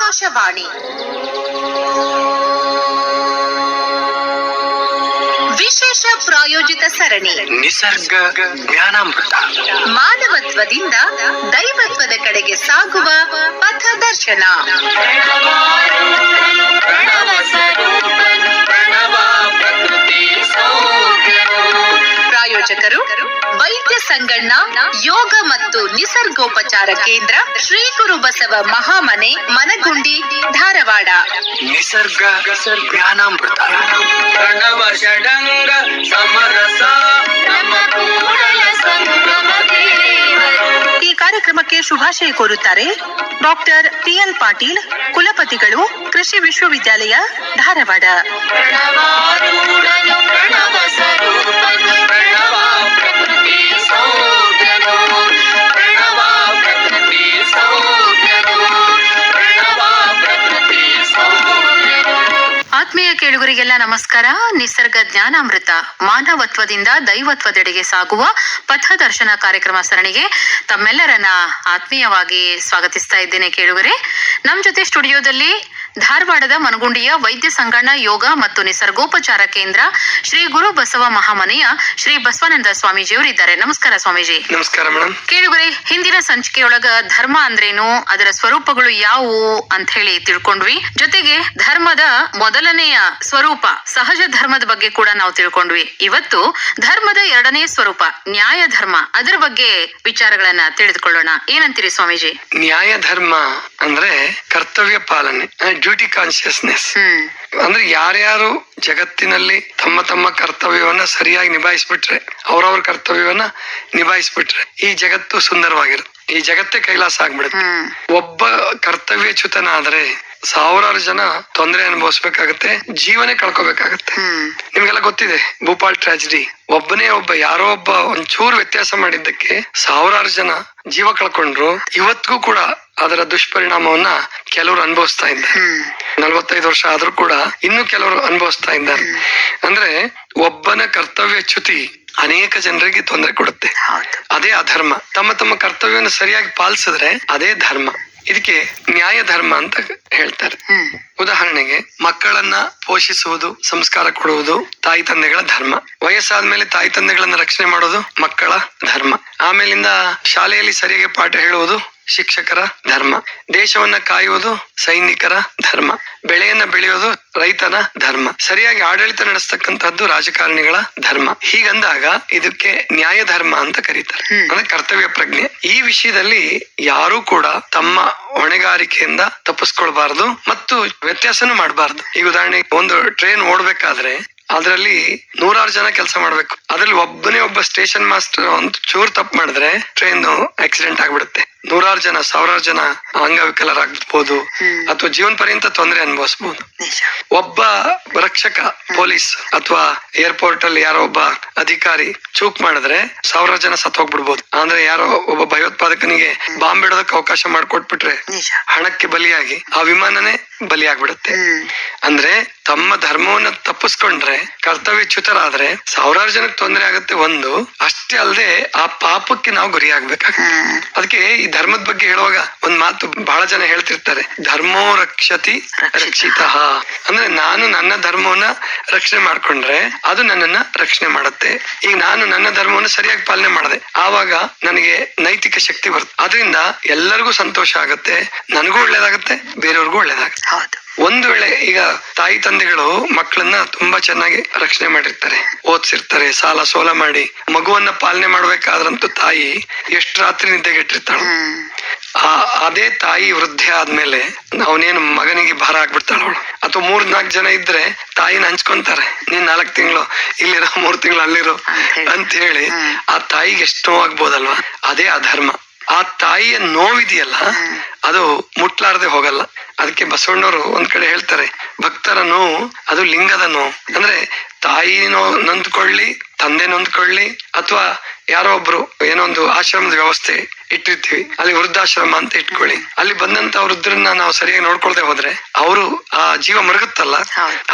ಆಕಾಶವಾಣಿ ವಿಶೇಷ ಪ್ರಾಯೋಜಿತ ಸರಣಿ ನಿಸರ್ಗ ಜ್ಞಾನಾಮೃತ. ಮಾನವತ್ವದಿಂದ ದೈವತ್ವದ ಕಡೆಗೆ ಸಾಗುವ ಪಥದರ್ಶನ. ಪ್ರಾಯೋಜಕರು ವೈದ್ಯ ಸಂಗಣ್ಣ ಯೋಗ ಮತ್ತು ನಿಸರ್ಗೋಪಚಾರ ಕೇಂದ್ರ, ಶ್ರೀ ಗುರು ಬಸವ ಮಹಾಮನೆ, ಮನಗುಂಡಿ, ಧಾರವಾಡ. ನಿಸರ್ಗ ಜ್ಞಾನಾಮೃತ. ಪ್ರಣವ ಷಡಂಗ ಸಮರಸ ನಮ್ಮ ಕೂಡಲ ಸಂಗಮ ದೇವರು. ಈ ಕಾರ್ಯಕ್ರಮಕ್ಕೆ ಶುಭಾಶಯ ಕೋರುತ್ತಾರೆ ಡಾಕ್ಟರ್ ಪಿಎಲ್ ಪಾಟೀಲ್, ಕುಲಪತಿಗಳು, ಕೃಷಿ ವಿಶ್ವವಿದ್ಯಾಲಯ, ಧಾರವಾಡ. ಪ್ರಣವಾರೂಢನು ಪ್ರಣವ ಸ್ವರೂಪನು ಪ್ರಣವ ಪ್ರಕೃತಿ ಸೌಖ್ಯನು ಪ್ರಣವ ಪ್ರಕೃತಿ ಸೌಖ್ಯನು ಪ್ರಣವ ಪ್ರಕೃತಿ ಸೌಖ್ಯನು. ಆತ್ಮೀಯ ಕೇಳುಗರಿಗೆಲ್ಲ ನಮಸ್ಕಾರ. ನಿಸರ್ಗ ಜ್ಞಾನಾಮೃತ, ಮಾನವತ್ವದಿಂದ ದೈವತ್ವದೆಡೆಗೆ ಸಾಗುವ ಪಥದರ್ಶನ ಕಾರ್ಯಕ್ರಮ ಸರಣಿಗೆ ತಮ್ಮೆಲ್ಲರನ್ನ ಆತ್ಮೀಯವಾಗಿ ಸ್ವಾಗತಿಸ್ತಾ ಇದ್ದೇನೆ. ಕೇಳುಗರೆ, ನಮ್ಮ ಜೊತೆ ಸ್ಟುಡಿಯೋದಲ್ಲಿ ಧಾರವಾಡದ ಮನಗುಂಡಿಯ ವೈದ್ಯ ಸಂಗಣ್ಣ ಯೋಗ ಮತ್ತು ನಿಸರ್ಗೋಪಚಾರ ಕೇಂದ್ರ, ಶ್ರೀ ಗುರು ಬಸವ ಮಹಾಮನೆಯ ಶ್ರೀ ಬಸವಾನಂದ ಸ್ವಾಮೀಜಿಯವರಿದ್ದಾರೆ. ನಮಸ್ಕಾರ ಸ್ವಾಮೀಜಿ. ನಮಸ್ಕಾರ ಮೇಡಮ್. ಕೇಳುಗರೆ, ಹಿಂದಿನ ಸಂಚಿಕೆಯೊಳಗ ಧರ್ಮ ಅಂದ್ರೇನು, ಅದರ ಸ್ವರೂಪಗಳು ಯಾವುವು ಅಂತ ಹೇಳಿ ತಿಳ್ಕೊಂಡ್ವಿ. ಜೊತೆಗೆ ಧರ್ಮದ ಮೊದಲನೆಯ ಸ್ವರೂಪ ಸಹಜ ಧರ್ಮದ ಬಗ್ಗೆ ಕೂಡ ನಾವು ತಿಳ್ಕೊಂಡ್ವಿ. ಇವತ್ತು ಧರ್ಮದ ಎರಡನೇ ಸ್ವರೂಪ ನ್ಯಾಯ ಧರ್ಮ, ಅದರ ಬಗ್ಗೆ ವಿಚಾರಗಳನ್ನ ತಿಳಿದುಕೊಳ್ಳೋಣ. ಏನಂತೀರಿ ಸ್ವಾಮೀಜಿ? ನ್ಯಾಯ ಧರ್ಮ ಅಂದ್ರೆ ಕರ್ತವ್ಯ ಪಾಲನೆ, ಡ್ಯೂಟಿ ಕಾನ್ಶಿಯಸ್ನೆಸ್. ಅಂದ್ರೆ ಯಾರ್ಯಾರು ಜಗತ್ತಿನಲ್ಲಿ ತಮ್ಮ ತಮ್ಮ ಕರ್ತವ್ಯವನ್ನ ಸರಿಯಾಗಿ ನಿಭಾಯಿಸ್ಬಿಟ್ರೆ, ಅವ್ರವ್ರ ಕರ್ತವ್ಯವನ್ನ ನಿಭಾಯಿಸ್ಬಿಟ್ರೆ ಈ ಜಗತ್ತು ಸುಂದರವಾಗಿರುತ್ತೆ. ಈ ಜಗತ್ತೇ ಕೈಲಾಸ ಆಗ್ಬಿಡುತ್ತೆ. ಒಬ್ಬ ಕರ್ತವ್ಯಚ್ಯುತನಾದ್ರೆ ಸಾವಿರಾರು ಜನ ತೊಂದರೆ ಅನುಭವಿಸ್ಬೇಕಾಗತ್ತೆ, ಜೀವನೇ ಕಳ್ಕೋಬೇಕಾಗತ್ತೆ. ನಿಮ್ಗೆಲ್ಲ ಗೊತ್ತಿದೆ ಭೂಪಾಲ್ ಟ್ರಾಜಿಡಿ. ಒಬ್ಬನೇ ಒಬ್ಬ ಯಾರೋ ಒಬ್ಬ ಒಂಚೂರು ವ್ಯತ್ಯಾಸ ಮಾಡಿದ್ದಕ್ಕೆ ಸಾವಿರಾರು ಜನ ಜೀವ ಕಳ್ಕೊಂಡ್ರು. ಇವತ್ತಿಗೂ ಕೂಡ ಅದರ ದುಷ್ಪರಿಣಾಮವನ್ನ ಕೆಲವರು ಅನುಭವಿಸ್ತಾ ಇದ್ದಾರೆ. 45 ವರ್ಷ ಆದ್ರೂ ಕೂಡ ಇನ್ನು ಕೆಲವರು ಅನುಭವಿಸ್ತಾ ಇದ್ದಾರೆ. ಅಂದ್ರೆ ಒಬ್ಬನ ಕರ್ತವ್ಯಚ್ಯುತಿ ಅನೇಕ ಜನರಿಗೆ ತೊಂದರೆ ಕೊಡುತ್ತೆ. ಅದೇ ಅಧರ್ಮ. ತಮ್ಮ ತಮ್ಮ ಕರ್ತವ್ಯವನ್ನು ಸರಿಯಾಗಿ ಪಾಲಿಸಿದ್ರೆ ಅದೇ ಧರ್ಮ. ಇದಕ್ಕೆ ನ್ಯಾಯ ಧರ್ಮ ಅಂತ ಹೇಳ್ತಾರೆ. ಉದಾಹರಣೆಗೆ ಮಕ್ಕಳನ್ನ ಪೋಷಿಸುವುದು, ಸಂಸ್ಕಾರ ಕೊಡುವುದು ತಾಯಿ ತಂದೆಗಳ ಧರ್ಮ. ವಯಸ್ಸಾದ್ಮೇಲೆ ತಾಯಿ ತಂದೆಗಳನ್ನ ರಕ್ಷಣೆ ಮಾಡೋದು ಮಕ್ಕಳ ಧರ್ಮ. ಆಮೇಲಿಂದ ಶಾಲೆಯಲ್ಲಿ ಸರಿಯಾಗಿ ಪಾಠ ಹೇಳುವುದು ಶಿಕ್ಷಕರ ಧರ್ಮ. ದೇಶವನ್ನ ಕಾಯುವುದು ಸೈನಿಕರ ಧರ್ಮ. ಬೆಳೆಯನ್ನ ಬೆಳೆಯೋದು ರೈತನ ಧರ್ಮ. ಸರಿಯಾಗಿ ಆಡಳಿತ ನಡೆಸ್ತಕ್ಕಂತಹದ್ದು ರಾಜಕಾರಣಿಗಳ ಧರ್ಮ. ಹೀಗಂದಾಗ ಇದಕ್ಕೆ ನ್ಯಾಯ ಧರ್ಮ ಅಂತ ಕರೀತಾರೆ, ಅಂದ್ರೆ ಕರ್ತವ್ಯ ಪ್ರಜ್ಞೆ. ಈ ವಿಷಯದಲ್ಲಿ ಯಾರು ಕೂಡ ತಮ್ಮ ಹೊಣೆಗಾರಿಕೆಯಿಂದ ತಪ್ಪಿಸ್ಕೊಳ್ಬಾರ್ದು ಮತ್ತು ವ್ಯತ್ಯಾಸನೂ ಮಾಡಬಾರ್ದು. ಈಗ ಉದಾಹರಣೆಗೆ ಒಂದು ಟ್ರೈನ್ ಓಡ್ಬೇಕಾದ್ರೆ ಅದ್ರಲ್ಲಿ 100 ಜನ ಕೆಲಸ ಮಾಡ್ಬೇಕು. ಅದ್ರಲ್ಲಿ ಒಬ್ಬನೇ ಒಬ್ಬ ಸ್ಟೇಷನ್ ಮಾಸ್ಟರ್ ಒಂದು ಚೂರು ತಪ್ಪು ಮಾಡಿದ್ರೆ ಟ್ರೈನ್ ಆಕ್ಸಿಡೆಂಟ್ ಆಗ್ಬಿಡುತ್ತೆ. 100 ಜನ, 1000 ಜನ ಅಂಗವಿಕಲರಾಗ್ಬೋದು ಅಥವಾ ಜೀವನ ಪರ್ಯಂತ ತೊಂದರೆ ಅನುಭವಿಸಬಹುದು. ಒಬ್ಬ ರಕ್ಷಕ, ಪೊಲೀಸ್ ಅಥವಾ ಏರ್ಪೋರ್ಟ್ ಅಲ್ಲಿ ಯಾರೋ ಒಬ್ಬ ಅಧಿಕಾರಿ ಚೂಕ್ ಮಾಡಿದ್ರೆ 1000 ಜನ ಸತ್ ಹೋಗ್ಬಿಡ್ಬೋದು. ಅಂದ್ರೆ ಯಾರೋ ಒಬ್ಬ ಭಯೋತ್ಪಾದಕನಿಗೆ ಬಾಂಬ್ ಇಡೋದಕ್ಕೆ ಅವಕಾಶ ಮಾಡ್ಕೊಟ್ಬಿಟ್ರೆ ಹಣಕ್ಕೆ ಬಲಿಯಾಗಿ ಆ ವಿಮಾನನೇ ಬಲಿಯಾಗ್ಬಿಡುತ್ತೆ. ಅಂದ್ರೆ ತಮ್ಮ ಧರ್ಮವನ್ನ ತಪ್ಪಿಸ್ಕೊಂಡ್ರೆ, ಕರ್ತವ್ಯಚ್ಯುತರಾದ್ರೆ 1000 ಜನಕ್ಕೆ ತೊಂದರೆ ಆಗುತ್ತೆ. ಒಂದು ಅಷ್ಟೇ ಅಲ್ಲದೆ ಆ ಪಾಪಕ್ಕೆ ನಾವು ಗುರಿ ಆಗ್ಬೇಕಾಗುತ್ತೆ. ಅದಕ್ಕೆ ಈ ಧರ್ಮದ ಬಗ್ಗೆ ಹೇಳುವಾಗ ಒಂದ್ ಮಾತು ಬಹಳ ಜನ ಹೇಳ್ತಿರ್ತಾರೆ, ಧರ್ಮೋ ರಕ್ಷತಿ ರಕ್ಷಿತಃ. ಅಂದ್ರೆ ನಾನು ನನ್ನ ಧರ್ಮವನ್ನ ರಕ್ಷಣೆ ಮಾಡ್ಕೊಂಡ್ರೆ ಅದು ನನ್ನನ್ನ ರಕ್ಷಣೆ ಮಾಡುತ್ತೆ. ಈಗ ನಾನು ನನ್ನ ಧರ್ಮವನ್ನು ಸರಿಯಾಗಿ ಪಾಲನೆ ಮಾಡಿದೆ, ಆವಾಗ ನನಗೆ ನೈತಿಕ ಶಕ್ತಿ ಬರುತ್ತೆ. ಅದರಿಂದ ಎಲ್ಲರಿಗೂ ಸಂತೋಷ ಆಗುತ್ತೆ, ನನಗೂ ಒಳ್ಳೇದಾಗುತ್ತೆ, ಬೇರೆಯವ್ರಿಗೂ ಒಳ್ಳೇದಾಗುತ್ತೆ. ಒಂದು ವೇಳೆ ಈಗ ತಾಯಿ ತಂದೆಗಳು ಮಕ್ಕಳನ್ನ ತುಂಬಾ ಚೆನ್ನಾಗಿ ರಕ್ಷಣೆ ಮಾಡಿರ್ತಾರೆ, ಓದಿಸಿರ್ತಾರೆ, ಸಾಲ ಸೋಲ ಮಾಡಿ ಮಗುವನ್ನ ಪಾಲನೆ ಮಾಡ್ಬೇಕಾದ್ರಂತೂ ತಾಯಿ ಎಷ್ಟು ರಾತ್ರಿ ನಿದ್ದೆಗೆಟ್ಟಿರ್ತಾಳೆ. ಅದೇ ತಾಯಿ ವೃದ್ಧೆ ಆದ್ಮೇಲೆ ಅವನೇನು ಮಗನಿಗೆ ಭಾರ ಆಗ್ಬಿಡ್ತಾಳ ಅವಳು. ಅಥವಾ 3-4 ಜನ ಇದ್ರೆ ತಾಯಿನ ಹಂಚ್ಕೊಂತಾರೆ, ನೀನ್ 4 ತಿಂಗಳು ಇಲ್ಲಿರೋ, 3 ತಿಂಗಳು ಅಲ್ಲಿರೋ ಅಂತ ಹೇಳಿ. ಆ ತಾಯಿಗೆ ಎಷ್ಟು ನೋವಾಗ್ಬೋದಲ್ವಾ? ಅದೇ ಅಧರ್ಮ. ಆ ತಾಯಿಯ ನೋವಿದೆಯಲ್ಲ, ಅದು ಮುಟ್ಲಾರ್ದೆ ಹೋಗಲ್ಲ. ಅದಕ್ಕೆ ಬಸವಣ್ಣವರು ಒಂದ್ ಕಡೆ ಹೇಳ್ತಾರೆ, ಭಕ್ತರ ನೋವು ಅದು ಲಿಂಗದ ನೋವು. ಅಂದ್ರೆ ತಾಯಿ ನೊಂದ್ಕೊಳ್ಳಿ, ತಂದೆ ನೊಂದ್ಕೊಳ್ಳಿ, ಅಥವಾ ಯಾರೋ ಒಬ್ರು ಏನೋ ಒಂದು ಆಶ್ರಮದ ವ್ಯವಸ್ಥೆ ಇಟ್ಟಿರ್ತೀವಿ. ಅಲ್ಲಿ ವೃದ್ಧಾಶ್ರಮ ಅಂತ ಇಟ್ಕೊಳ್ಳಿ. ಅಲ್ಲಿ ಬಂದಂತ ವೃದ್ಧರನ್ನ ನಾವು ಸರಿಯಾಗಿ ನೋಡ್ಕೊಳ್ದೆ ಹೋದ್ರೆ ಅವರು ಆ ಜೀವ ಮರುಗುತ್ತಲ್ಲ,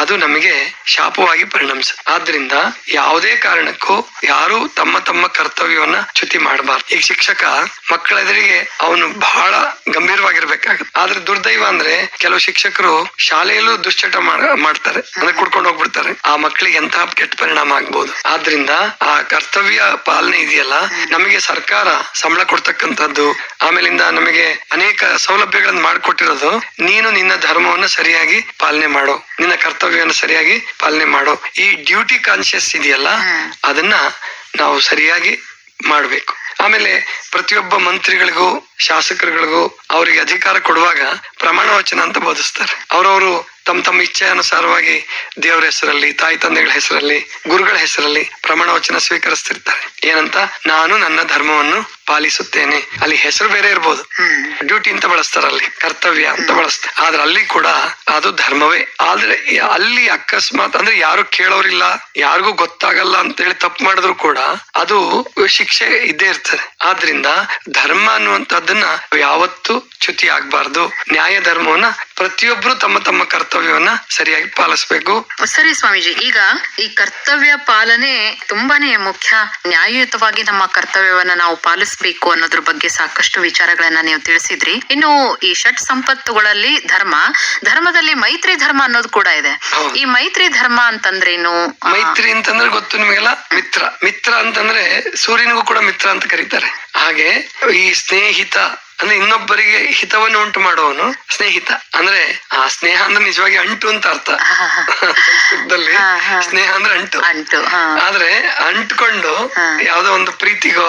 ಅದು ನಮಗೆ ಶಾಪವಾಗಿ ಪರಿಣಮಿಸ. ಆದ್ರಿಂದ ಯಾವುದೇ ಕಾರಣಕ್ಕೂ ಯಾರು ತಮ್ಮ ತಮ್ಮ ಕರ್ತವ್ಯವನ್ನ ಚ್ಯುತಿ ಮಾಡಬಾರ್ದು. ಈಗ ಶಿಕ್ಷಕ ಮಕ್ಕಳ ಎದುರಿಗೆ ಅವನು ಬಹಳ ಗಂಭೀರವಾಗಿರ್ಬೇಕಾಗುತ್ತೆ. ಆದ್ರೆ ದುರ್ದೈವ ಅಂದ್ರೆ ಕೆಲವು ಶಿಕ್ಷಕರು ಶಾಲೆಯಲ್ಲೂ ದುಶ್ಚಟ ಮಾಡ್ತಾರೆ, ಅಂದ್ರೆ ಕುಡ್ಕೊಂಡು ಹೋಗ್ಬಿಡ್ತಾರೆ. ಆ ಮಕ್ಕಳಿಗೆ ಎಂತಹ ಕೆಟ್ಟ ಪರಿಣಾಮ ಆಗ್ಬಹುದು. ಆದ್ರಿಂದ ಆ ಕರ್ತವ್ಯ ಪಾಲನೆ ಇದೆಯಲ್ಲ, ನಮಗೆ ಸರ್ಕಾರ ಸಂಬಳ ಕೊಡ್ತಕ್ಕಂಥದ್ದು, ಆಮೇಲಿಂದ ನಮಗೆ ಅನೇಕ ಸೌಲಭ್ಯಗಳನ್ನು ಮಾಡಿಕೊಟ್ಟಿರೋದು, ನೀನು ನಿನ್ನ ಧರ್ಮವನ್ನು ಸರಿಯಾಗಿ ಪಾಲನೆ ಮಾಡೋ, ನಿನ್ನ ಕರ್ತವ್ಯವನ್ನು ಸರಿಯಾಗಿ ಪಾಲನೆ ಮಾಡೋ. ಈ ಡ್ಯೂಟಿ ಕಾನ್ಶಿಯಸ್ ಇದೆಯಲ್ಲ, ಅದನ್ನ ನಾವು ಸರಿಯಾಗಿ ಮಾಡ್ಬೇಕು. ಆಮೇಲೆ ಪ್ರತಿಯೊಬ್ಬ ಮಂತ್ರಿಗಳಿಗೂ ಶಾಸಕರುಗಳಿಗೂ ಅವರಿಗೆ ಅಧಿಕಾರ ಕೊಡುವಾಗ ಪ್ರಮಾಣ ವಚನ ಅಂತ ಬೋಧಿಸ್ತಾರೆ. ಅವರವರು ತಮ್ಮ ತಮ್ಮ ಇಚ್ಛೆ ಅನುಸಾರವಾಗಿ ದೇವರ ಹೆಸರಲ್ಲಿ, ತಾಯಿ ತಂದೆಗಳ ಹೆಸರಲ್ಲಿ, ಗುರುಗಳ ಹೆಸರಲ್ಲಿ ಪ್ರಮಾಣ ವಚನ ಸ್ವೀಕರಿಸ್ತಿರ್ತಾರೆ. ಏನಂತ? ನಾನು ನನ್ನ ಧರ್ಮವನ್ನು ಪಾಲಿಸುತ್ತೇನೆ. ಅಲ್ಲಿ ಹೆಸರು ಬೇರೆ ಇರ್ಬೋದು, ಡ್ಯೂಟಿ ಅಂತ ಬಳಸ್ತಾರಲ್ಲಿ, ಕರ್ತವ್ಯ ಅಂತ ಬಳಸ್ತಾರೆ. ಆದ್ರೆ ಅಲ್ಲಿ ಕೂಡ ಅದು ಧರ್ಮವೇ. ಆದ್ರೆ ಅಲ್ಲಿ ಅಕಸ್ಮಾತ್ ಅಂದ್ರೆ ಯಾರು ಕೇಳೋರಿಲ್ಲ, ಯಾರಿಗೂ ಗೊತ್ತಾಗಲ್ಲ ಅಂತ ಹೇಳಿ ತಪ್ಪು ಮಾಡಿದ್ರು ಕೂಡ ಅದು ಶಿಕ್ಷೆ ಇದ್ದೇ ಇರ್ತದೆ. ಆದ್ರಿಂದ ಧರ್ಮ ಅನ್ನುವಂಥದ್ದನ್ನ ಯಾವತ್ತೂ ಚ್ಯುತಿ ಆಗ್ಬಾರ್ದು. ನ್ಯಾಯ ಧರ್ಮವನ್ನ ಪ್ರತಿಯೊಬ್ರು ತಮ್ಮ ತಮ್ಮ ಕರ್ತವ್ಯವನ್ನ ಸರಿಯಾಗಿ ಪಾಲಿಸ್ಬೇಕು. ಸರಿ ಸ್ವಾಮೀಜಿ, ಈಗ ಈ ಕರ್ತವ್ಯ ಪಾಲನೆ ತುಂಬಾನೇ ಮುಖ್ಯ. ನ್ಯಾಯಯುತವಾಗಿ ನಮ್ಮ ಕರ್ತವ್ಯವನ್ನ ನಾವು ಪಾಲಿಸ್ಬೇಕು ಅನ್ನೋದ್ರ ಬಗ್ಗೆ ಸಾಕಷ್ಟು ವಿಚಾರಗಳನ್ನ ನೀವು ತಿಳಿಸಿದ್ರಿ. ಇನ್ನು ಈ ಷಟ್ ಸಂಪತ್ತುಗಳಲ್ಲಿ ಧರ್ಮದಲ್ಲಿ ಮೈತ್ರಿ ಧರ್ಮ ಅನ್ನೋದು ಕೂಡ ಇದೆ. ಈ ಮೈತ್ರಿ ಧರ್ಮ ಅಂತಂದ್ರೇನು? ಮೈತ್ರಿ ಅಂತಂದ್ರೆ ಗೊತ್ತು ನಿಮಗೆಲ್ಲ, ಮಿತ್ರ ಅಂತಂದ್ರೆ ಸೂರ್ಯನಿಗೂ ಕೂಡ ಮಿತ್ರ ಅಂತ ಕರೀತಾರೆ. ಹಾಗೆ ಈ ಸ್ನೇಹಿತ ಅಂದ್ರೆ ಇನ್ನೊಬ್ಬರಿಗೆ ಹಿತವನ್ನು ಉಂಟು ಮಾಡುವವನು ಸ್ನೇಹಿತ. ಅಂದ್ರೆ ಆ ಸ್ನೇಹ ಅಂದ್ರೆ ನಿಜವಾಗಿ ಅಂಟು ಅಂತ ಅರ್ಥ. ಸಂಸ್ಕೃತದಲ್ಲಿ ಸ್ನೇಹ ಅಂದ್ರೆ ಅಂಟು. ಆದ್ರೆ ಅಂಟ್ಕೊಂಡು ಯಾವ್ದೋ ಒಂದು ಪ್ರೀತಿಗೋ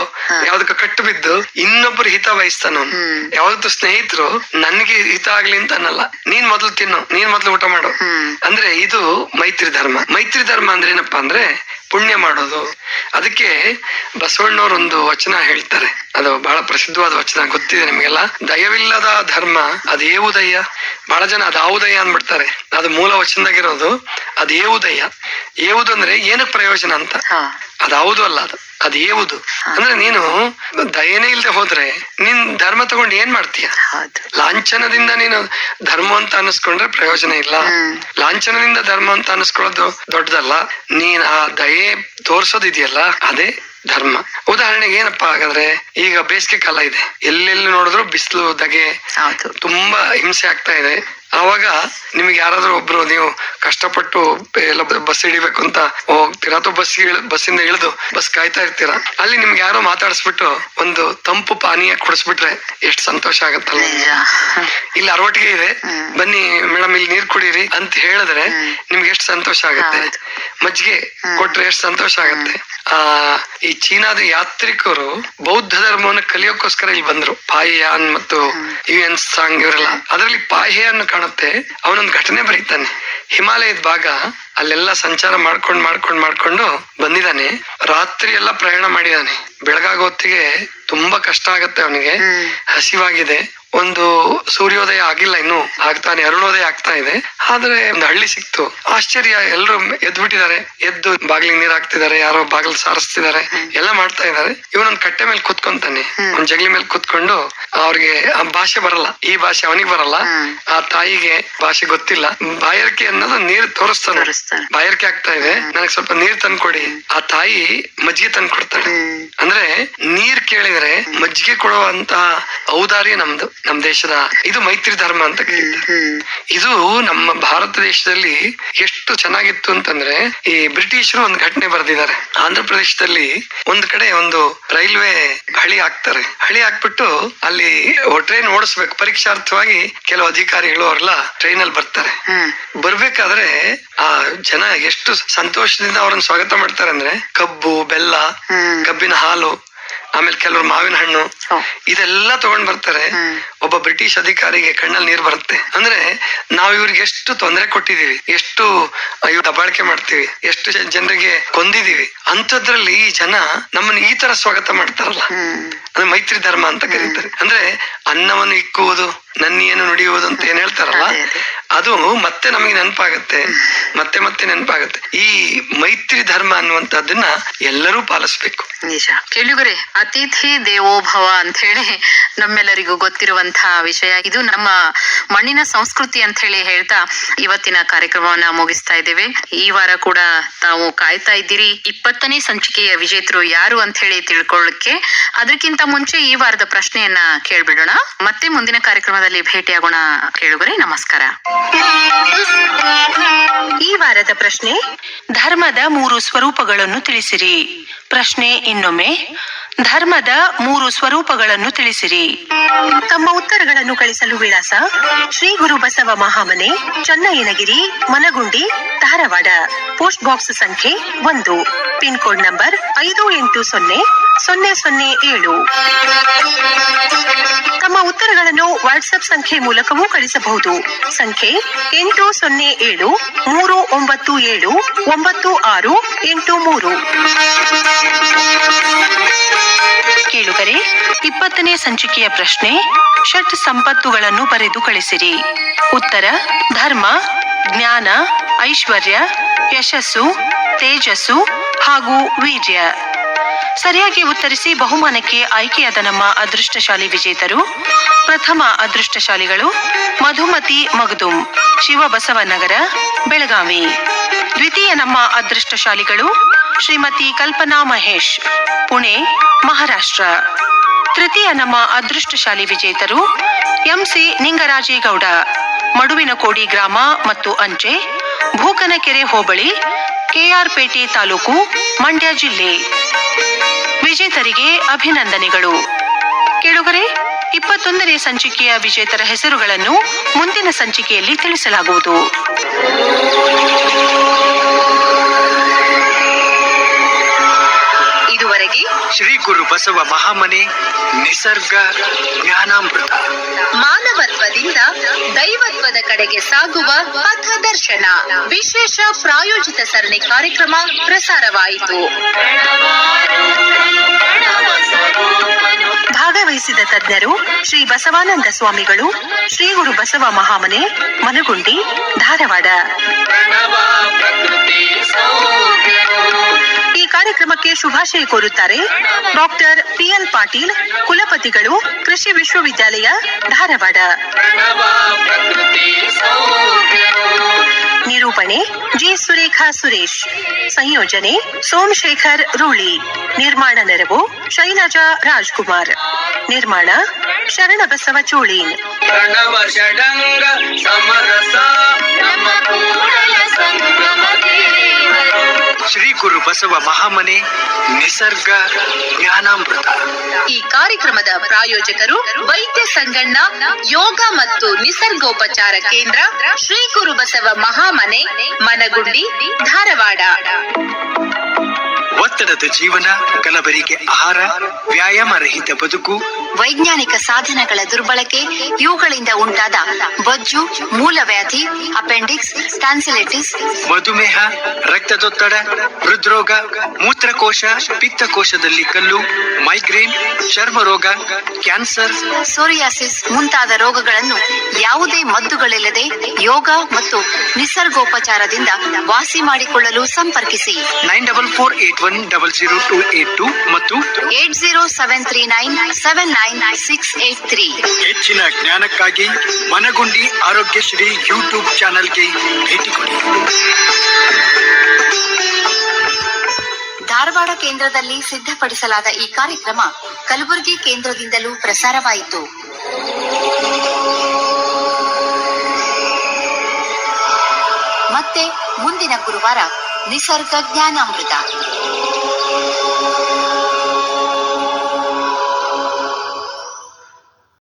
ಯಾವ್ದಕ್ಕ ಕಟ್ಟು ಬಿದ್ದು ಇನ್ನೊಬ್ಬರು ಹಿತ ಬಯಸ್ತಾನವನು. ಯಾವತ್ತು ಸ್ನೇಹಿತರು ನನ್ಗೆ ಹಿತ ಆಗ್ಲಿ ಅಂತ ಅನ್ನಲ್ಲ, ನೀನ್ ಮೊದ್ಲು ತಿನ್ನು, ನೀನ್ ಮೊದ್ಲು ಊಟ ಮಾಡು. ಅಂದ್ರೆ ಇದು ಮೈತ್ರಿ ಧರ್ಮ. ಮೈತ್ರಿ ಧರ್ಮ ಅಂದ್ರೆ ಏನಪ್ಪಾ ಅಂದ್ರೆ ಪುಣ್ಯ ಮಾಡೋದು. ಅದಕ್ಕೆ ಬಸವಣ್ಣವ್ರ ಒಂದು ವಚನ ಹೇಳ್ತಾರೆ, ಅದು ಬಹಳ ಪ್ರಸಿದ್ಧವಾದ ವಚನ, ಗೊತ್ತಿದೆ ನಿಮಗೆಲ್ಲ. ದಯವಿಲ್ಲದ ಧರ್ಮ ಅದೇವುದಯ್ಯ. ಬಹಳ ಜನ ಅದಾವುದಯ್ಯ ಅಂದ್ಬಿಡ್ತಾರೆ. ಅದು ಮೂಲ ವಚನದಾಗಿರೋದು ಅದೇವುದಯ್ಯ. ಏವುದು ಅಂದ್ರೆ ಏನಕ್ಕೆ ಪ್ರಯೋಜನ ಅಂತ. ಅದಾವುದು ಅಲ್ಲ, ಅದು ಏವುದು ಅಂದ್ರೆ ನೀನು ದಯನೇ ಇಲ್ದೆ ಹೋದ್ರೆ ನೀನ್ ಧರ್ಮ ತಗೊಂಡು ಏನ್ ಮಾಡ್ತೀಯ? ಲಾಂಛನದಿಂದ ನೀನು ಧರ್ಮ ಅಂತ ಅನಿಸ್ಕೊಂಡ್ರೆ ಪ್ರಯೋಜನ ಇಲ್ಲ. ಲಾಂಛನದಿಂದ ಧರ್ಮ ಅಂತ ಅನಿಸ್ಕೊಳ್ಳೋದು ದೊಡ್ಡದಲ್ಲ. ನೀನ್ ಆ ದಯೆ ತೋರ್ಸೋದಿದೆಯಲ್ಲ, ಅದೇ ಧರ್ಮ. ಉದಾಹರಣೆಗೆ ಏನಪ್ಪಾ ಹಾಗಾದ್ರೆ, ಈಗ ಬೇಸಿಗೆ ಕಾಲ ಇದೆ, ಎಲ್ಲೆಲ್ಲಿ ನೋಡಿದ್ರು ಬಿಸಿಲು, ಧಗೆ, ತುಂಬಾ ಹಿಂಸೆ ಆಗ್ತಾ ಇದೆ. ಆವಾಗ ನಿಮ್ಗೆ ಯಾರಾದ್ರೂ ಒಬ್ರು ನೀವು ಕಷ್ಟಪಟ್ಟು ಎಲ್ಲ ಬಸ್ ಹಿಡಿಬೇಕು ಅಂತ ಹೋಗ್ತೀರಾ, ಅಥವಾ ಬಸ್ಸಿಂದ ಇಳಿದು ಬಸ್ ಕಾಯ್ತಾ ಇರ್ತೀರಾ. ಅಲ್ಲಿ ನಿಮ್ಗೆ ಯಾರೋ ಮಾತಾಡಿಸ್ಬಿಟ್ಟು ಒಂದು ತಂಪು ಪಾನೀಯ ಕುಡಿಸ್ಬಿಟ್ರೆ ಎಷ್ಟು ಸಂತೋಷ ಆಗತ್ತಲ್ಲ. ಇಲ್ಲಿ ಅರವಟ್ಟಿಗೆ ಇದೆ, ಬನ್ನಿ ಮೇಡಮ್ ಇಲ್ಲಿ ನೀರ್ ಕುಡೀರಿ ಅಂತ ಹೇಳಿದ್ರೆ ನಿಮ್ಗೆ ಎಷ್ಟು ಸಂತೋಷ ಆಗುತ್ತೆ. ಮಜ್ಜಿಗೆ ಕೊಟ್ರೆ ಎಷ್ಟು ಸಂತೋಷ ಆಗುತ್ತೆ. ಈ ಚೀನಾದ ಯಾತ್ರಿಕರು ಬೌದ್ಧ ಧರ್ಮವನ್ನು ಕಲಿಯೋಕ್ಕೋಸ್ಕರ ಇಲ್ಲಿ ಬಂದ್ರು. ಪಾಯಿಯಾನ್ ಮತ್ತು ಯುಎನ್ ಸಾಂಗ್ ಇವರೆಲ್ಲ. ಅದರಲ್ಲಿ ಪಾಯಿಯಾನ್ ಕಾಣುತ್ತೆ, ಅವನೊಂದು ಘಟನೆ ಬರೀತಾನೆ. ಹಿಮಾಲಯದ ಭಾಗ ಅಲ್ಲೆಲ್ಲ ಸಂಚಾರ ಮಾಡ್ಕೊಂಡು ಬಂದಿದ್ದಾನೆ. ರಾತ್ರಿ ಎಲ್ಲ ಪ್ರಯಾಣ ಮಾಡಿದಾನೆ. ಬೆಳಗಾಗ ಹೊತ್ತಿಗೆ ತುಂಬಾ ಕಷ್ಟ ಆಗತ್ತೆ ಅವನಿಗೆ, ಹಸಿವಾಗಿದೆ. ಒಂದು ಸೂರ್ಯೋದಯ ಆಗಿಲ್ಲ, ಇನ್ನು ಆಗ್ತಾನೆ, ಅರುಣೋದಯ ಆಗ್ತಾ ಇದೆ. ಆದ್ರೆ ಒಂದು ಹಳ್ಳಿ ಸಿಕ್ತು. ಆಶ್ಚರ್ಯ, ಎಲ್ರು ಎದ್ಬಿಟ್ಟಿದ್ದಾರೆ. ಎದ್ದು ಬಾಗಿಲಿಗೆ ನೀರ್ ಹಾಕ್ತಿದ್ದಾರೆ, ಯಾರೋ ಬಾಗಿಲು ಸಾರಿಸ್ತಿದ್ದಾರೆ, ಎಲ್ಲ ಮಾಡ್ತಾ ಇದ್ದಾರೆ. ಇವನೊಂದ್ ಕಟ್ಟೆ ಮೇಲೆ ಕುತ್ಕೊಂತಾನೆ, ಒಂದ್ ಜಗಲಿ ಮೇಲೆ ಕುತ್ಕೊಂಡು. ಅವ್ರಿಗೆ ಆ ಭಾಷೆ ಬರಲ್ಲ, ಈ ಭಾಷೆ ಅವನಿಗೆ ಬರಲ್ಲ, ಆ ತಾಯಿಗೆ ಭಾಷೆ ಗೊತ್ತಿಲ್ಲ. ಬಾಯಾರಿಕೆ ಅನ್ನೋದು ನೀರ್ ತೋರಿಸ್ತಾನೆ, ಬಾಯಾರಿಕೆ ಆಗ್ತಾ ಇದೆ, ನನಗೆ ಸ್ವಲ್ಪ ನೀರ್ ತಂದ್ಕೊಡಿ. ಆ ತಾಯಿ ಮಜ್ಜಿಗೆ ತಂದು ಕೊಡ್ತಾಳೆ. ಅಂದ್ರೆ ನೀರ್ ಕೇಳಿದ್ರೆ ಮಜ್ಜಿಗೆ ಕೊಡುವಂತ ಔದಾರ್ಯ ನಮ್ದು, ನಮ್ ದೇಶದ. ಇದು ಮೈತ್ರಿ ಧರ್ಮ ಅಂತ ಕರೀತಾರೆ. ಇದು ನಮ್ಮ ಭಾರತ ದೇಶದಲ್ಲಿ ಎಷ್ಟು ಚೆನ್ನಾಗಿತ್ತು ಅಂತಂದ್ರೆ, ಈ ಬ್ರಿಟಿಷರು ಒಂದು ಘಟನೆ ಬರೆದಿದ್ದಾರೆ. ಆಂಧ್ರ ಪ್ರದೇಶದಲ್ಲಿ ಒಂದ್ ಕಡೆ ಒಂದು ರೈಲ್ವೆ ಹಳಿ ಹಾಕ್ತಾರೆ. ಹಳಿ ಹಾಕ್ಬಿಟ್ಟು ಅಲ್ಲಿ ಟ್ರೈನ್ ಓಡಿಸ್ಬೇಕು. ಪರೀಕ್ಷಾರ್ಥವಾಗಿ ಕೆಲವು ಅಧಿಕಾರಿಗಳು ಅವರೆಲ್ಲ ಟ್ರೈನ್ ಅಲ್ಲಿ ಬರ್ತಾರೆ. ಬರ್ಬೇಕಾದ್ರೆ ಆ ಜನ ಎಷ್ಟು ಸಂತೋಷದಿಂದ ಅವ್ರನ್ನ ಸ್ವಾಗತ ಮಾಡ್ತಾರೆ ಅಂದ್ರೆ, ಕಬ್ಬು, ಬೆಲ್ಲ, ಕಬ್ಬಿನ ಹಾಲು, ಆಮೇಲೆ ಕೆಲವರು ಮಾವಿನ ಹಣ್ಣು, ಇದೆಲ್ಲ ತಗೊಂಡ್ ಬರ್ತಾರೆ. ಒಬ್ಬ ಬ್ರಿಟಿಷ್ ಅಧಿಕಾರಿಗೆ ಕಣ್ಣಲ್ಲಿ ನೀರು ಬರುತ್ತೆ. ಅಂದ್ರೆ ನಾವು ಇವ್ರಿಗೆ ಎಷ್ಟು ತೊಂದರೆ ಕೊಟ್ಟಿದೀವಿ, ಎಷ್ಟು ಇವ್ ದಬ್ಬಾಳಿಕೆ ಮಾಡ್ತೀವಿ, ಎಷ್ಟು ಜನರಿಗೆ ಕೊಂದಿದೀವಿ. ಅಂಥದ್ರಲ್ಲಿ ಈ ಜನ ನಮ್ಮನ್ನ ಈ ತರ ಸ್ವಾಗತ ಮಾಡ್ತಾರಲ್ಲ, ಅದು ಮೈತ್ರಿ ಧರ್ಮ ಅಂತ ಕರೀತಾರೆ. ಅಂದ್ರೆ ಅನ್ನವನ್ನು ಇಕ್ಕುವುದು, ನನ್ನೇನು ನುಡಿಯುವುದು ಅಂತ ಏನ್ ಹೇಳ್ತಾರಲ್ಲ, ಅದು ಮತ್ತೆ ನಮಗೆ ನೆನಪಾಗತ್ತೆ, ಮತ್ತೆ ಮತ್ತೆ ನೆನಪಾಗತ್ತೆ. ಈ ಮೈತ್ರಿ ಧರ್ಮ ಅನ್ನುವಂಥದ್ದನ್ನ ಎಲ್ಲರೂ ಪಾಲಿಸ್ಬೇಕು. ನಿಜ. ಕೇಳುಗರೆ, ಅತಿಥಿ ದೇವೋಭವ ಅಂತ ಹೇಳಿ ನಮ್ಮೆಲ್ಲರಿಗೂ ಗೊತ್ತಿರುವಂತಹ ವಿಷಯ. ಇದು ನಮ್ಮ ಮಣ್ಣಿನ ಸಂಸ್ಕೃತಿ ಅಂತ ಹೇಳಿ ಹೇಳ್ತಾ ಇವತ್ತಿನ ಕಾರ್ಯಕ್ರಮವನ್ನ ಮುಗಿಸ್ತಾ ಇದ್ದೇವೆ. ಈ ವಾರ ಕೂಡ ತಾವು ಕಾಯ್ತಾ ಇದ್ದೀರಿ 20ನೇ ಸಂಚಿಕೆಯ ವಿಜೇತರು ಯಾರು ಅಂತ ಹೇಳಿ ತಿಳ್ಕೊಳ್ಳಕ್ಕೆ. ಅದಕ್ಕಿಂತ ಮುಂಚೆ ಈ ವಾರದ ಪ್ರಶ್ನೆಯನ್ನ ಕೇಳ್ಬಿಡೋಣ. ಮತ್ತೆ ಮುಂದಿನ ಕಾರ್ಯಕ್ರಮದಲ್ಲಿ ಭೇಟಿಯಾಗೋಣ. ಕೇಳುಗರೆ, ನಮಸ್ಕಾರ. ಈ ವಾರದ ಪ್ರಶ್ನೆ: ಧರ್ಮದ 3 ಸ್ವರೂಪಗಳನ್ನು ತಿಳಿಸಿರಿ. ಪ್ರಶ್ನೆ ಇನ್ನೊಮ್ಮೆ: ಧರ್ಮದ 3 ಸ್ವರೂಪಗಳನ್ನು ತಿಳಿಸಿರಿ. ತಮ್ಮ ಉತ್ತರಗಳನ್ನು ಕಳಿಸಲು ವಿಳಾಸ: ಶ್ರೀ ಗುರು ಬಸವ ಮಹಾಮನೆ, ಚನ್ನಯ್ಯನಗಿರಿ, ಮನಗುಂಡಿ, ಧಾರವಾಡ. ಪೋಸ್ಟ್ ಬಾಕ್ಸ್ ಸಂಖ್ಯೆ 1, ಪಿನ್ ಕೋಡ್ ನಂಬರ್ 580007. ತಮ್ಮ ಉತ್ತರಗಳನ್ನು ವಾಟ್ಸ್ಆಪ್ ಸಂಖ್ಯೆ ಮೂಲಕವೂ ಕಳಿಸಬಹುದು. ಸಂಖ್ಯೆ 8073979683. ಕೇಳುಗರೆ, 20ನೇ ಸಂಚಿಕೆಯ ಪ್ರಶ್ನೆ: ಷಟ್ ಸಂಪತ್ತುಗಳನ್ನು ಬರೆದು ಕಳಿಸಿರಿ. ಉತ್ತರ: ಧರ್ಮ, ಜ್ಞಾನ, ಐಶ್ವರ್ಯ, ಯಶಸ್ಸು, ತೇಜಸ್ಸು ಹಾಗೂ ವೀರ್ಯ. ಸರಿಯಾಗಿ ಉತ್ತರಿಸಿ ಬಹುಮಾನಕ್ಕೆ ಆಯ್ಕೆಯಾದ ನಮ್ಮ ಅದೃಷ್ಟಶಾಲಿ ವಿಜೇತರು: ಪ್ರಥಮ ಅದೃಷ್ಟಶಾಲಿಗಳು ಮಧುಮತಿ ಮಗದುಂ, ಶಿವಬಸವನಗರ, ಬೆಳಗಾವಿ. ದ್ವಿತೀಯ ನಮ್ಮ ಅದೃಷ್ಟಶಾಲಿಗಳು ಶ್ರೀಮತಿ ಕಲ್ಪನಾ ಮಹೇಶ್, ಪುಣೆ, ಮಹಾರಾಷ್ಟ್ರ. ತೃತೀಯ ನಮ್ಮ ಅದೃಷ್ಟಶಾಲಿ ವಿಜೇತರು ಎಂಸಿ ನಿಂಗರಾಜೇಗೌಡ, ಮಡುವಿನಕೋಡಿ ಗ್ರಾಮ ಮತ್ತು ಅಂಚೆ, ಭೂಕನಕೆರೆ ಹೋಬಳಿ, ಕೆಆರ್ ಪೇಟೆ ತಾಲೂಕು, ಮಂಡ್ಯ ಜಿಲ್ಲೆ. ವಿಜೇತರಿಗೆ ಅಭಿನಂದನೆಗಳು. ಕೇಳುಗರೆ, 21ನೇ ಸಂಚಿಕೆಯ ವಿಜೇತರ ಹೆಸರುಗಳನ್ನು ಮುಂದಿನ ಸಂಚಿಕೆಯಲ್ಲಿ ತಿಳಿಸಲಾಗುವುದು. ಇದುವರೆಗೆ ಶ್ರೀ ಗುರು ಬಸವ ಮಹಾಮನೆ ನಿಸರ್ಗ ಜ್ಞಾನಾಮೃತ, ಮಾನವತ್ವದಿಂದ ದೈವತ್ವದ ಕಡೆಗೆ ಸಾಗುವ ಪಥದರ್ಶನ ವಿಶೇಷ ಪ್ರಾಯೋಜಿತ ಸರಣಿ ಕಾರ್ಯಕ್ರಮ ಪ್ರಸಾರವಾಯಿತು. ಭಾಗವಹಿಸಿದ ತಜ್ಞರು ಶ್ರೀ ಬಸವಾನಂದ ಸ್ವಾಮಿಗಳು, ಶ್ರೀ ಗುರು ಬಸವ ಮಹಾಮನೆ, ಮನಗುಂಡಿ, ಧಾರವಾಡ. ಈ ಕಾರ್ಯಕ್ರಮಕ್ಕೆ ಶುಭಾಶಯ ಕೋರುತ್ತಾರೆ ಡಾಕ್ಟರ್ PL ಪಾಟೀಲ್, ಕುಲಪತಿಗಳು, ಕೃಷಿ ವಿಶ್ವವಿದ್ಯಾಲಯ, ಧಾರವಾಡ. ನಿರೂಪಣೆ ಜಿ ಸುರೇಖಾ ಸುರೇಶ್. ಸಂಯೋಜನೆ ಸೋಮಶೇಖರ್ ರೂಳಿ. ನಿರ್ಮಾಣ ನೆರವು ಶೈಲಜಾ ರಾಜ್ಕುಮಾರ್. ನಿರ್ಮಾಣ ಶರಣಬಸವ ಚೋಳೀನ್. ಪ್ರಣವ ಷಡಂಗ ಸಮರಸ ನಮ್ಮ ಕೂಡಲ ಸಂಗಮ ದೇವರು. ಶ್ರೀ ಗುರು ಬಸವ ಮಹಾಮನೆ ನಿಸರ್ಗ ಜ್ಞಾನಾಮೃತ. ಈ ಕಾರ್ಯಕ್ರಮದ ಪ್ರಾಯೋಜಕರು ವೈದ್ಯ ಸಂಗಣ್ಣ ಯೋಗ ಮತ್ತು ನಿಸರ್ಗೋಪಚಾರ ಕೇಂದ್ರ, ಶ್ರೀ ಗುರು ಬಸವ ಮಹಾಮನೆ, ಮನಗುಂಡಿ, ಧಾರವಾಡ. ಒತ್ತಡದ ಜೀವನ, ಕಲಬೆರಕೆ ಆಹಾರ, ವ್ಯಾಯಾಮ ರಹಿತ ಬದುಕು, ವೈಜ್ಞಾನಿಕ ಸಾಧನಗಳ ದುರ್ಬಳಕೆ, ಇವುಗಳಿಂದ ಉಂಟಾದ ಬೊಜ್ಜು, ಮೂಲವ್ಯಾಧಿ, ಅಪೆಂಡಿಕ್ಸ್, ಟ್ಯಾನ್ಸಿಲೈಟಿಸ್, ಮಧುಮೇಹ, ರಕ್ತದೊತ್ತಡ, ಹೃದ್ರೋಗ, ಮೂತ್ರಕೋಶ, ಪಿತ್ತಕೋಶದಲ್ಲಿ ಕಲ್ಲು, ಮೈಗ್ರೇನ್, ಚರ್ಮ ರೋಗ, ಕ್ಯಾನ್ಸರ್, ಸೋರಿಯಾಸಿಸ್ ಮುಂತಾದ ರೋಗಗಳನ್ನು ಯಾವುದೇ ಮದ್ದುಗಳಿಲ್ಲದೆ ಯೋಗ ಮತ್ತು ನಿಸರ್ಗೋಪಚಾರದಿಂದ ವಾಸಿ ಮಾಡಿಕೊಳ್ಳಲು ಸಂಪರ್ಕಿಸಿ. 9448100282 ಮತ್ತು 8073979683. ಹೆಚ್ಚಿನ ಜ್ಞಾನಕ್ಕಾಗಿ ಮನಗುಂಡಿ ಆರೋಗ್ಯಶ್ರೀ ಯೂಟ್ಯೂಬ್ ಚಾನೆಲ್ಗೆ ಭೇಟಿ ಕೊಡಿ. ಧಾರವಾಡ ಕೇಂದ್ರದಲ್ಲಿ ಸಿದ್ಧಪಡಿಸಲಾದ ಈ ಕಾರ್ಯಕ್ರಮ ಕಲಬುರಗಿ ಕೇಂದ್ರದಿಂದಲೂ ಪ್ರಸಾರವಾಯಿತು. ಮತ್ತೆ ಮುಂದಿನ ಗುರುವಾರ ನಿಸರ್ಗ ಜ್ಞಾನಾಮೃತ.